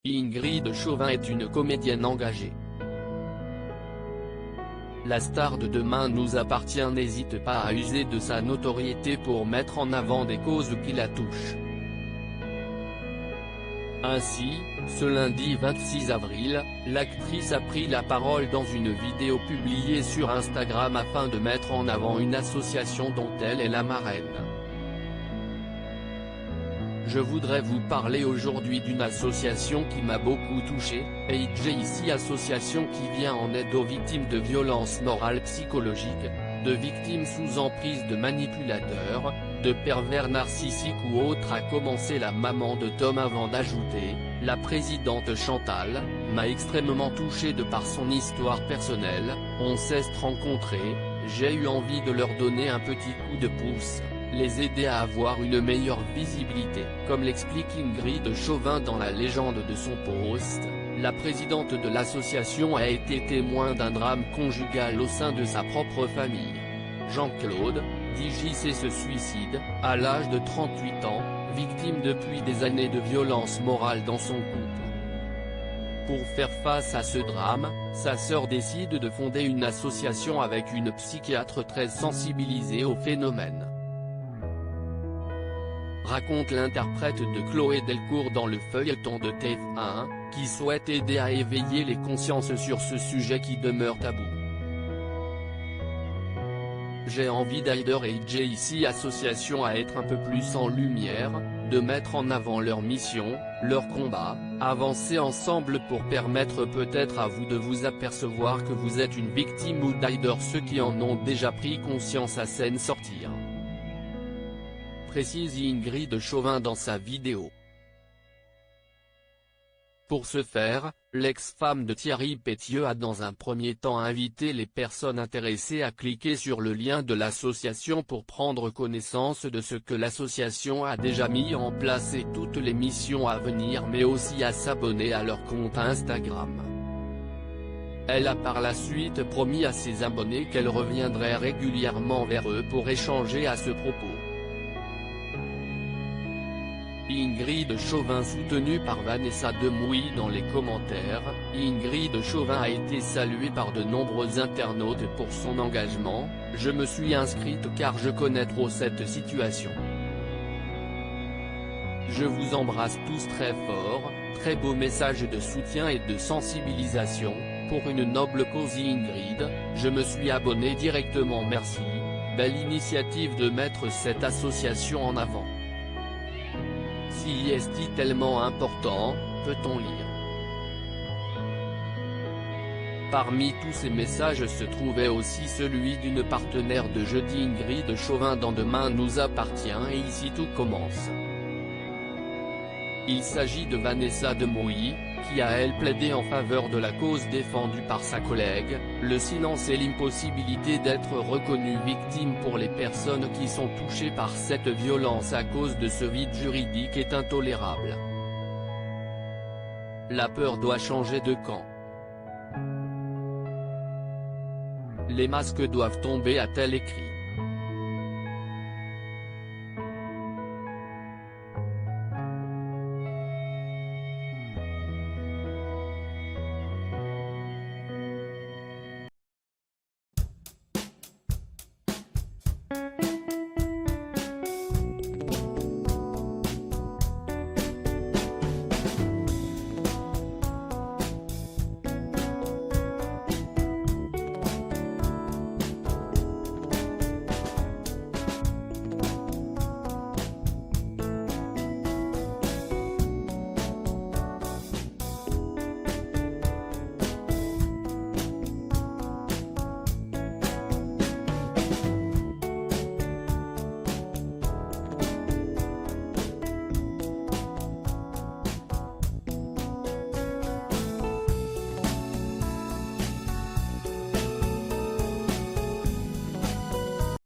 Ingrid Chauvin est une comédienne engagée. La star de Demain nous appartient n'hésite pas à user de sa notoriété pour mettre en avant des causes qui la touchent. Ainsi, ce lundi 26 avril, l'actrice a pris la parole dans une vidéo publiée sur Instagram afin de mettre en avant une association dont elle est la marraine. Je voudrais vous parler aujourd'hui d'une association qui m'a beaucoup touché, AJC Association qui vient en aide aux victimes de violences morales psychologiques, de victimes sous emprise de manipulateurs, de pervers narcissiques ou autres, a commencé la maman de Tom avant d'ajouter, la présidente Chantal, m'a extrêmement touché de par son histoire personnelle, on s'est rencontrés, j'ai eu envie de leur donner un petit coup de pouce, les aider à avoir une meilleure visibilité. Comme l'explique Ingrid Chauvin dans la légende de son post, la présidente de l'association a été témoin d'un drame conjugal au sein de sa propre famille. Jean-Claude, dit JC, se suicide, à l'âge de 38 ans, victime depuis des années de violences morales dans son couple. Pour faire face à ce drame, sa sœur décide de fonder une association avec une psychiatre très sensibilisée au phénomène. Raconte l'interprète de Chloé Delcourt dans le feuilleton de TF1, qui souhaite aider à éveiller les consciences sur ce sujet qui demeure tabou. J'ai envie d'aider AJC Association à être un peu plus en lumière, de mettre en avant leur mission, leur combat, avancer ensemble pour permettre peut-être à vous de vous apercevoir que vous êtes une victime ou d'aider ceux qui en ont déjà pris conscience à s'en sortir. Précise Ingrid Chauvin dans sa vidéo. Pour ce faire, l'ex-femme de Thierry Pétieux a dans un premier temps invité les personnes intéressées à cliquer sur le lien de l'association pour prendre connaissance de ce que l'association a déjà mis en place et toutes les missions à venir, mais aussi à s'abonner à leur compte Instagram. Elle a par la suite promis à ses abonnés qu'elle reviendrait régulièrement vers eux pour échanger à ce propos. Ingrid Chauvin soutenue par Vanessa Demouy dans les commentaires. Ingrid Chauvin a été saluée par de nombreux internautes pour son engagement. Je me suis inscrite car je connais trop cette situation. Je vous embrasse tous très fort, très beau message de soutien et de sensibilisation, pour une noble cause. Ingrid, je me suis abonné directement, merci, belle initiative de mettre cette association en avant. Si est-il tellement important, peut-on lire. Parmi tous ces messages se trouvait aussi celui d'une partenaire de Jeudi, Ingrid Chauvin dans Demain nous appartient, et ici tout commence. Il s'agit de Vanessa Demouy, qui a elle plaidé en faveur de la cause défendue par sa collègue, le silence et l'impossibilité d'être reconnue victime pour les personnes qui sont touchées par cette violence à cause de ce vide juridique est intolérable. La peur doit changer de camp. Les masques doivent tomber, a-t-elle écrit.